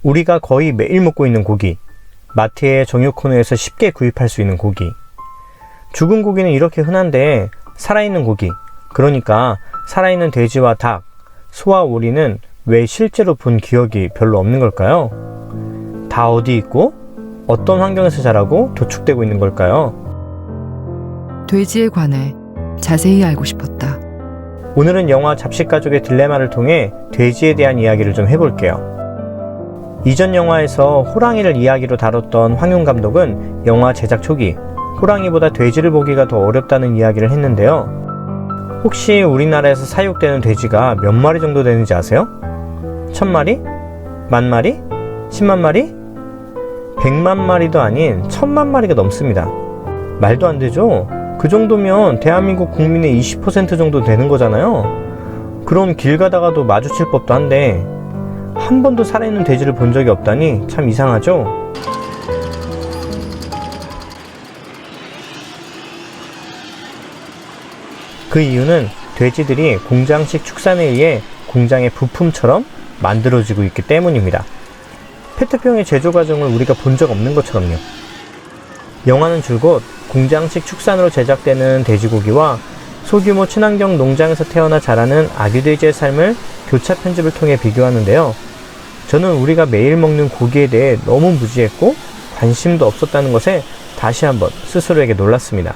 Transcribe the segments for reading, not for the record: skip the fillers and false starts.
우리가 거의 매일 먹고 있는 고기, 마트의 정육 코너에서 쉽게 구입할 수 있는 고기. 죽은 고기는 이렇게 흔한데 살아있는 고기, 그러니까 살아있는 돼지와 닭, 소와 오리는 왜 실제로 본 기억이 별로 없는 걸까요? 다 어디 있고 어떤 환경에서 자라고 도축되고 있는 걸까요? 돼지에 관해 자세히 알고 싶었다. 오늘은 영화 잡식가족의 딜레마를 통해 돼지에 대한 이야기를 좀 해볼게요. 이전 영화에서 호랑이를 이야기로 다뤘던 황윤 감독은 영화 제작 초기 호랑이보다 돼지를 보기가 더 어렵다는 이야기를 했는데요. 혹시 우리나라에서 사육되는 돼지가 몇 마리 정도 되는지 아세요? 1000마리? 10,000마리? 10만 마리? 100만 마리도 아닌 1000만 마리가 넘습니다. 말도 안 되죠? 그 정도면 대한민국 국민의 20% 정도 되는 거잖아요. 그럼 길 가다가도 마주칠 법도 한데 한 번도 살아있는 돼지를 본 적이 없다니 참 이상하죠? 그 이유는 돼지들이 공장식 축산에 의해 공장의 부품처럼 만들어지고 있기 때문입니다. 페트병의 제조 과정을 우리가 본 적 없는 것처럼요. 영화는 줄곧 공장식 축산으로 제작되는 돼지고기와 소규모 친환경 농장에서 태어나 자라는 아기돼지의 삶을 교차 편집을 통해 비교하는데요. 저는 우리가 매일 먹는 고기에 대해 너무 무지했고 관심도 없었다는 것에 다시 한번 스스로에게 놀랐습니다.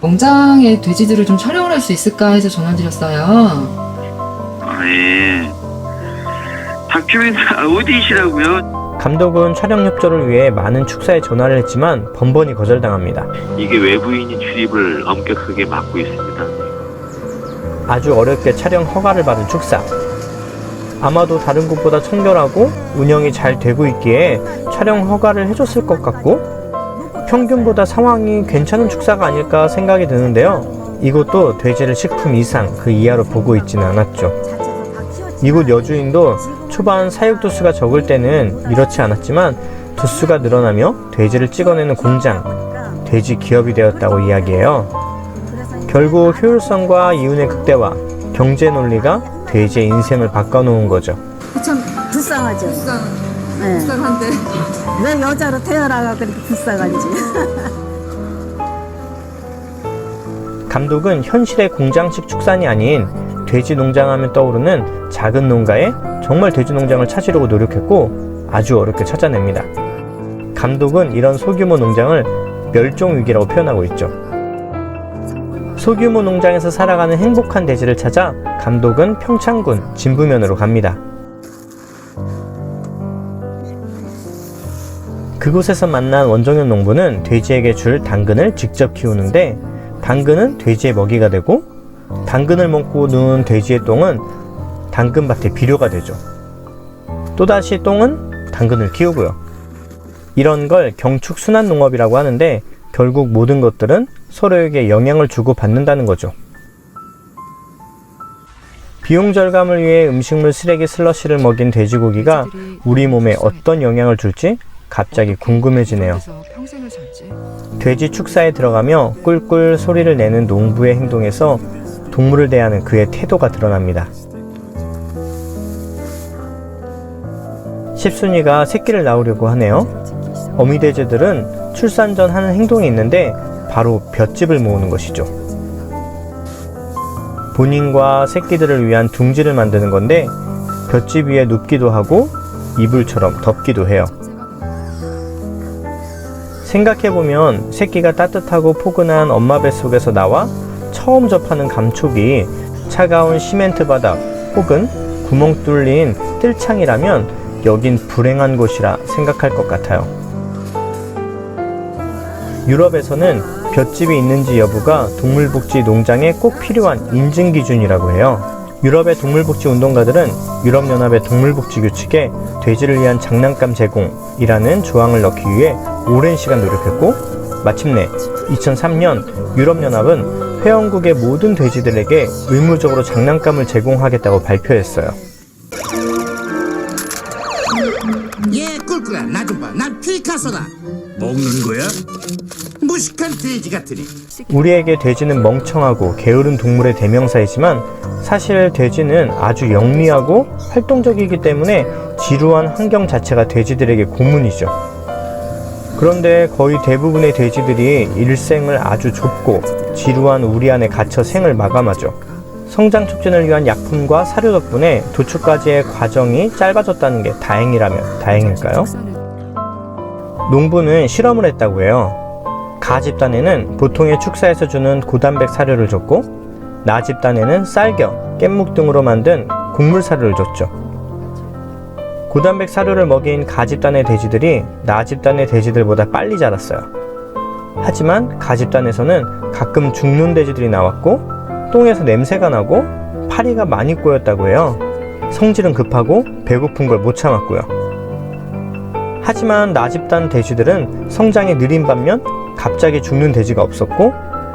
농장의 돼지들을 좀 촬영을 할 수 있을까 해서 전화드렸어요. 예. 박주민 어디시라고요? 감독은 촬영 협조를 위해 많은 축사에 전화를 했지만 번번이 거절당합니다. 이게 외부인이 출입을 엄격하게 막고 있습니다. 아주 어렵게 촬영 허가를 받은 축사. 아마도 다른 곳보다 청결하고 운영이 잘 되고 있기에 촬영 허가를 해줬을 것 같고 평균보다 상황이 괜찮은 축사가 아닐까 생각이 드는데요. 이곳도 돼지를 식품 이상 그 이하로 보고 있지는 않았죠. 이곳 여주인도 초반 사육 두수가 적을 때는 이렇지 않았지만 두수가 늘어나며 돼지를 찍어내는 공장, 돼지 기업이 되었다고 이야기해요. 결국 효율성과 이윤의 극대화, 경제 논리가 돼지의 인생을 바꿔놓은 거죠. 참 불쌍하죠. 네. 불쌍한데. 왜 여자로 태어나가 그렇게 불쌍한지. 감독은 현실의 공장식 축산이 아닌 돼지 농장하면 떠오르는 작은 농가에 정말 돼지 농장을 찾으려고 노력했고 아주 어렵게 찾아냅니다. 감독은 이런 소규모 농장을 멸종위기라고 표현하고 있죠. 소규모 농장에서 살아가는 행복한 돼지를 찾아 감독은 평창군 진부면으로 갑니다. 그곳에서 만난 원종현 농부는 돼지에게 줄 당근을 직접 키우는데 당근은 돼지의 먹이가 되고 당근을 먹고 누운 돼지의 똥은 당근밭의 비료가 되죠. 또다시 똥은 당근을 키우고요. 이런 걸 경축순환농업이라고 하는데 결국 모든 것들은 서로에게 영향을 주고받는다는 거죠. 비용 절감을 위해 음식물 쓰레기 슬러시를 먹인 돼지고기가 우리 몸에 어떤 영향을 줄지 갑자기 궁금해지네요. 돼지 축사에 들어가며 꿀꿀 소리를 내는 농부의 행동에서 동물을 대하는 그의 태도가 드러납니다. 십순이가 새끼를 낳으려고 하네요. 어미돼지들은 출산 전 하는 행동이 있는데 바로 볏짚을 모으는 것이죠. 본인과 새끼들을 위한 둥지를 만드는 건데 볏짚 위에 눕기도 하고 이불처럼 덮기도 해요. 생각해보면 새끼가 따뜻하고 포근한 엄마 뱃속에서 나와 처음 접하는 감촉이 차가운 시멘트 바닥 혹은 구멍 뚫린 뜰창이라면 여긴 불행한 곳이라 생각할 것 같아요. 유럽에서는 볏짚이 있는지 여부가 동물복지 농장에 꼭 필요한 인증 기준이라고 해요. 유럽의 동물복지 운동가들은 유럽연합의 동물복지 규칙에 돼지를 위한 장난감 제공이라는 조항을 넣기 위해 오랜 시간 노력했고 마침내 2003년 유럽연합은 회원국의 모든 돼지들에게 의무적으로 장난감을 제공하겠다고 발표했어요. 예, 꿀꿀 새끼들아 나 좀 봐. 난 피카소다. 먹는 거야? 무식한 돼지 같으니. 우리에게 돼지는 멍청하고 게으른 동물의 대명사이지만 사실 돼지는 아주 영리하고 활동적이기 때문에 지루한 환경 자체가 돼지들에게 고문이죠. 그런데 거의 대부분의 돼지들이 일생을 아주 좁고 지루한 우리 안에 갇혀 생을 마감하죠. 성장 촉진을 위한 약품과 사료 덕분에 도축까지의 과정이 짧아졌다는 게 다행이라면 다행일까요? 농부는 실험을 했다고 해요. 가 집단에는 보통의 축사에서 주는 고단백 사료를 줬고 나 집단에는 쌀겨, 깻묵 등으로 만든 곡물 사료를 줬죠. 고단백 사료를 먹인 가 집단의 돼지들이 나 집단의 돼지들보다 빨리 자랐어요. 하지만 가 집단에서는 가끔 죽는 돼지들이 나왔고 똥에서 냄새가 나고 파리가 많이 꼬였다고 해요. 성질은 급하고 배고픈 걸 못 참았고요. 하지만 나 집단 돼지들은 성장이 느린 반면 갑자기 죽는 돼지가 없었고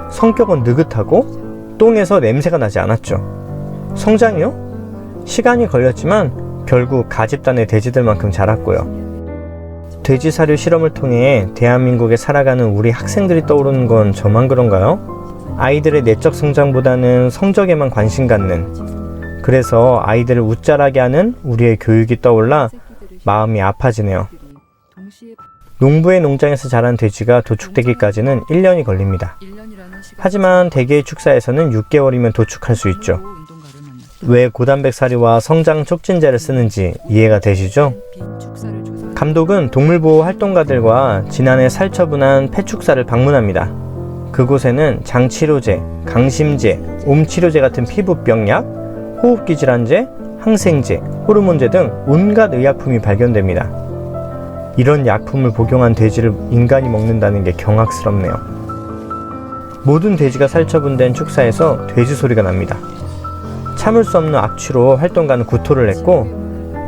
성격은 느긋하고 똥에서 냄새가 나지 않았죠. 성장이요? 시간이 걸렸지만 결국 가 집단의 돼지들만큼 자랐고요. 돼지 사료 실험을 통해 대한민국에 살아가는 우리 학생들이 떠오르는 건 저만 그런가요? 아이들의 내적 성장보다는 성적에만 관심 갖는, 그래서 아이들을 웃자라게 하는 우리의 교육이 떠올라 마음이 아파지네요. 농부의 농장에서 자란 돼지가 도축되기까지는 1년이 걸립니다. 하지만 대개의 축사에서는 6개월이면 도축할 수 있죠. 왜 고단백 사료와 성장 촉진제를 쓰는지 이해가 되시죠? 감독은 동물보호 활동가들과 지난해 살처분한 폐축사를 방문합니다. 그곳에는 장치료제, 강심제, 옴치료제 같은 피부병약, 호흡기 질환제, 항생제, 호르몬제 등 온갖 의약품이 발견됩니다. 이런 약품을 복용한 돼지를 인간이 먹는다는 게 경악스럽네요. 모든 돼지가 살처분된 축사에서 돼지 소리가 납니다. 참을 수 없는 악취로 활동가는 구토를 했고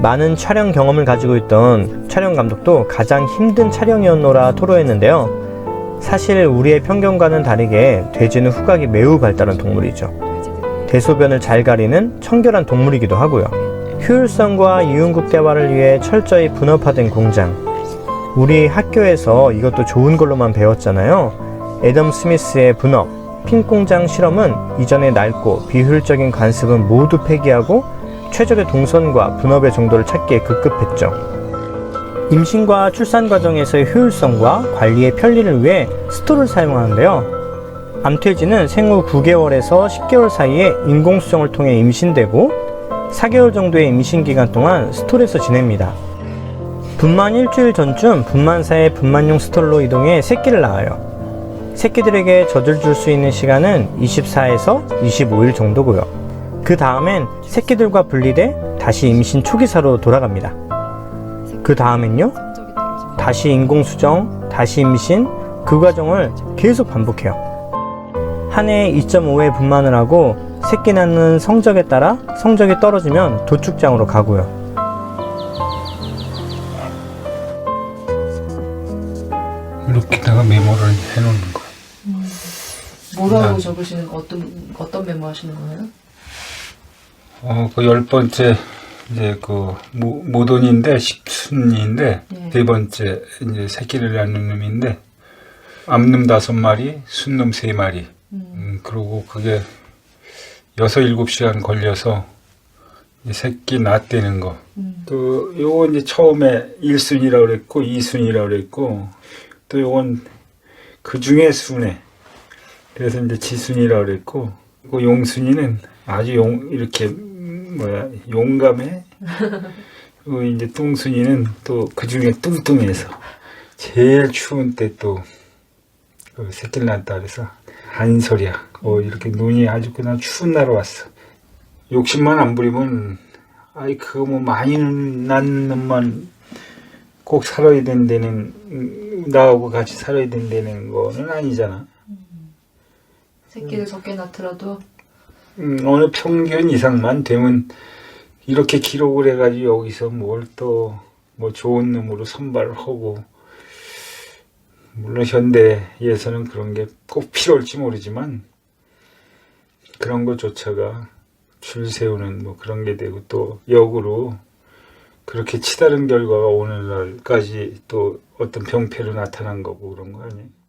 많은 촬영 경험을 가지고 있던 촬영 감독도 가장 힘든 촬영이었노라 토로했는데요. 사실 우리의 편견과는 다르게 돼지는 후각이 매우 발달한 동물이죠. 대소변을 잘 가리는 청결한 동물이기도 하고요. 효율성과 이윤극대화를 위해 철저히 분업화된 공장. 우리 학교에서 이것도 좋은 걸로만 배웠잖아요. 애덤 스미스의 분업, 핀공장 실험은 이전의 낡고 비효율적인 관습은 모두 폐기하고 최적의 동선과 분업의 정도를 찾기에 급급했죠. 임신과 출산 과정에서의 효율성과 관리의 편리를 위해 스토를 사용하는데요. 암돼지는 생후 9개월에서 10개월 사이에 인공수정을 통해 임신되고 4개월 정도의 임신 기간 동안 스톨에서 지냅니다. 분만 일주일 전쯤 분만사의 분만용 스톨로 이동해 새끼를 낳아요. 새끼들에게 젖을 줄 수 있는 시간은 24에서 25일 정도고요. 그 다음엔 새끼들과 분리돼 다시 임신 초기사로 돌아갑니다. 그 다음엔요? 다시 인공수정, 다시 임신, 그 과정을 계속 반복해요. 한 해에 2.5회 분만을 하고 새끼 낳는 성적에 따라 성적이 떨어지면 도축장으로 가고요. 이렇게다가 메모를 해놓는 거. 뭐라고 적으시는 거, 어떤 메모 하시는 거예요? 그 10번째 이제 그 모돈인데 십순인데 네. 네 번째 이제 새끼를 낳는 놈인데 암놈 5마리, 순놈 3마리. 그리고 그게 6-7시간 걸려서 이제 새끼 낳대는 거. 또 요거 이제 처음에 1순이라고 그랬고 2순이라고 그랬고 또 요건 그 중에 순에 그래서 이제 지순이라고 그랬고 그 용순이는 아주 이렇게 용감해. 그리고 이제 뚱순이는 또 그 중에 뚱뚱해서 제일 추운 때 또 새끼를 낳았다 그래서 한소리야. 이렇게 눈이 아주 그냥 추운 날 왔어. 욕심만 안 부리면 아이 그거 뭐 많이 낳는 놈만 꼭 살아야 된다는 나하고 같이 살아야 된다는 거는 아니잖아. 새끼를 적게 낳더라도 어느 평균 이상만 되면 이렇게 기록을 해가지고 여기서 뭘 또 뭐 좋은 놈으로 선발을 하고 물론 현대에서는 그런 게 꼭 필요할지 모르지만 그런 것조차가 줄 세우는 뭐 그런 게 되고 또 역으로 그렇게 치다른 결과가 오늘날까지 또 어떤 병폐로 나타난 거고 그런 거 아니에요?